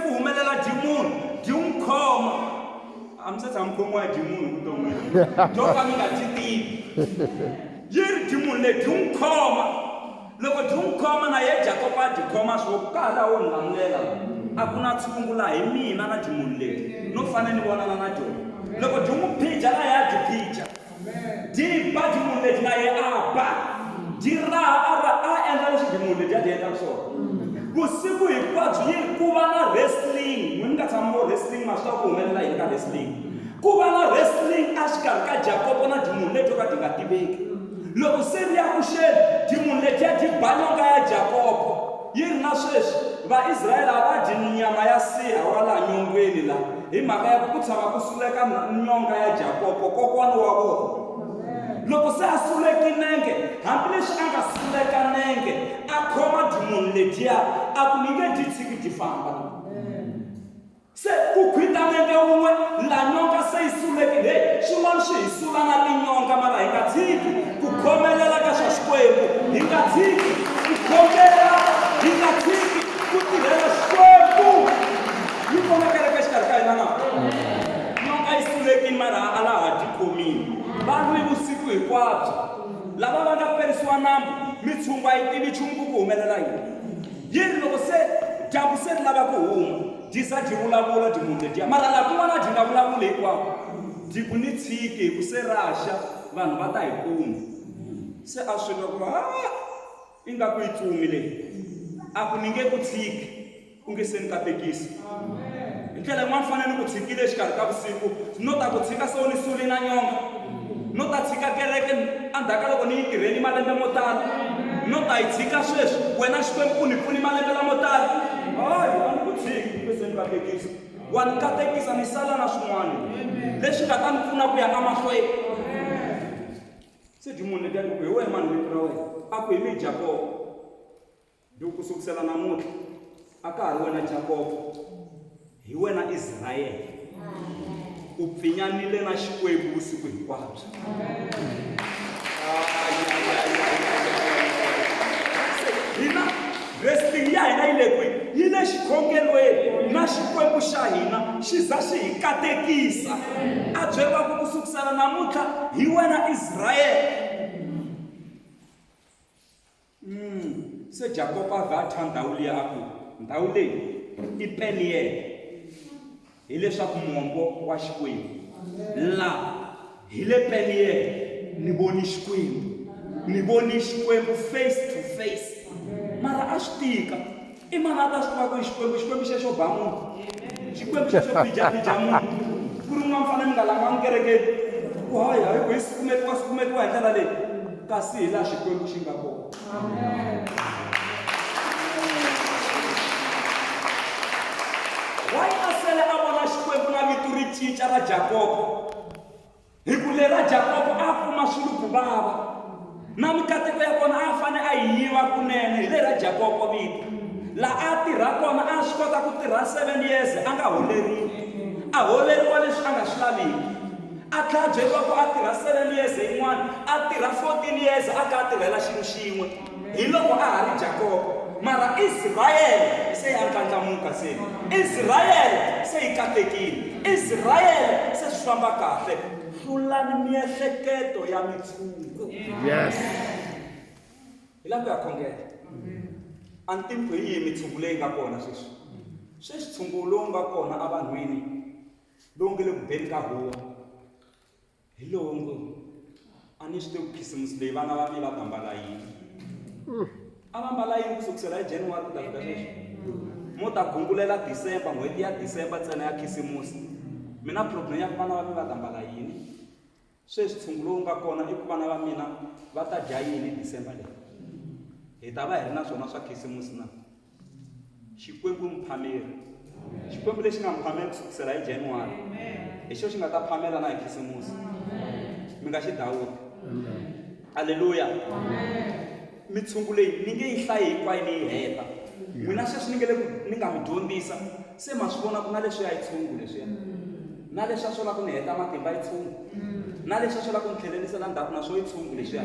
ku humelela demon khoma amsetsa mkhomo wa demon vuton'wini joka mi nga tivi yiri demon le khoma loko khoma na ye Jacob a khoma swo kala wo ngamlela a ku na tshungula hi mina na demon le no fane ni vonana na jona loko phija a ya phija di ba demon le na ye aba dira a endla leswi demon le ya endla swona kusiku hinkwabyo yi ku va na wrestling n'wini nga tshama wrestling ma swi ku humelela hi ka wrestling ku va na wrestling a xikarhi ka Jacob na demon leti ka ti nga tiveki loko se ri ya ku xeni demon leti ya ti ba nyonga ya Jacob yi ri na sweswi vaisrayele a va dyi nyama ya siha wa laha nyongweni la hi mhaka ya ku tshama ku suleka nyonga ya Jacob kokwani wa vona loko se a suleki nenge hambileswi a nga suleka nenge a khoma demon letiya a ku ni nge dyi tshiki ti famba se ku khwita nenge wun'we la nyonga se yi sulekile hey swin'wana swi hi sula na tinyonga mara hi nga tshiki ku khomelela ka swa Xikwembu hi nga tshiki ku khomela hi nga tshiki ku tirhela Xikwembu yi komekereke xikarhi ka hina na nyonga yi sulekile mara a laha ti khomile vanhu hi vusiku hinkwabyo lava va nga perisiwa nambu mitshungu a yi tivi nchumu ku humelela yini loko se dyambu se ri lava ku huma dyi za dyi vulavula demon letiya mara laha kun'wana dyi nga vulavuli hinkwako dyi ku ni tshiki hi ku se raxa vanhu va ta hi kuma se a swi nga ku i nga ku yi tsumi leyi a ku ni nge ku tshiki u nge se ni katekisi hi ndlela yin'wana fanele ni ku tshikile exikarhi ka vusiku no ta ku tshika se u ni suli na nyonga no ta tshika kereke endzhaku loko ni yi tirheni malembe mo tala no ta yi tshika sweswi wena Xikwembu u ni pfuni malembe lamo tala hayi a ni ku tshiki ku se ni katekisa wa ni katekisa ni sala na swin'wana leswi nga ta ni pfuna ku ya emahlweni se demon letiya ni ku hi wena mani vito ra wena a ku hi mi Jacob loko ku sukusela namuntlha a ka ha ri wena Jacob hi wena Israyele u pfinyanile na Xikwembu vusiku hinkwabyo hina wrestling ya hina yi le kwihi yi le xikhongelweni na Xikwembu xa hina xi za xi hi katekisa a byeriwa ku sukusela namuntlha hi wena Israyele se Jacob a vhatha ndhawu liya a ku ndhawu leyi i Peniel hileswaku mombo wa Xikwembu la hi le Peniel ni voni Xikwembu ni voni Xikwembu face to face mara a swi tika i mani a ta swi tiva ku Xikwembu xexo ba munhu Xikwembu xexo pijapija munhu ku ri n'wana mfanele mi nga langangi kerekeni ku hayi ku hi sikumetiwa hi ndlela leyi kasi hi laha Xikwembu xi nga kona sele a vona Xikwembu na vito ri cinca ra Jacob hi ku lera Jacob a kuma swilo ku vava na mikateko ya kona a fane a yiva kunene hi lera Jacob vito la a tirha kona a swi kota ku tirha 7 years a nga holeriwa leswi a nga swi laviki a tlhela byeriwa ku a tirha 7 years yin'wana a tirha 14 years a ka a tirhela xilo xin'we hi loko a ha ri Jacob mara Israyele se ya ndlandlamuka se Israyele se yi katekile Israyele se swi famba kahle hlulani miehleketo ya mitshungu Yes. hi lava ku ya khongela a ni tivi ku hi yihi mitshungu leyi nga kona sweswi tshungu lowu nga kona evanhwini lowu nge le ku beni ka huwa hi lowu ngo a ni swi tivi ku khisimusi leyi vana va mina va ambala yini a va mbala yini kusukisela hi January ku ta fika sweswi mo ta gungulela December n'hweti ya December ntsena ya khisimusi mina problem ya ku vana va mina va ta mbala yini sweswi tshungu lowu nga kona i ku vana va mina va ta dya yini December leyi hi ta va hi ri na swona swa khisimusi na Xikwembu mphameri Xikwembu lexi nga mphameri kusukisela hi January hi xo xi nga ta phamela na hi khisimusi mi nga xi Dawudi haleluya mitshungu leyi ni nge yi hlayi hinkwayo ni yi heta n'wina sweswi ni nga mi dyondzisa se ma swi vona ku na leswiya yi tshungu leswiya na leswiya swo la ku ni heta matimba yi tshungu na leswiya swo la ku ni tlhelerisela ndzhaku na swo yi tshungu leswiya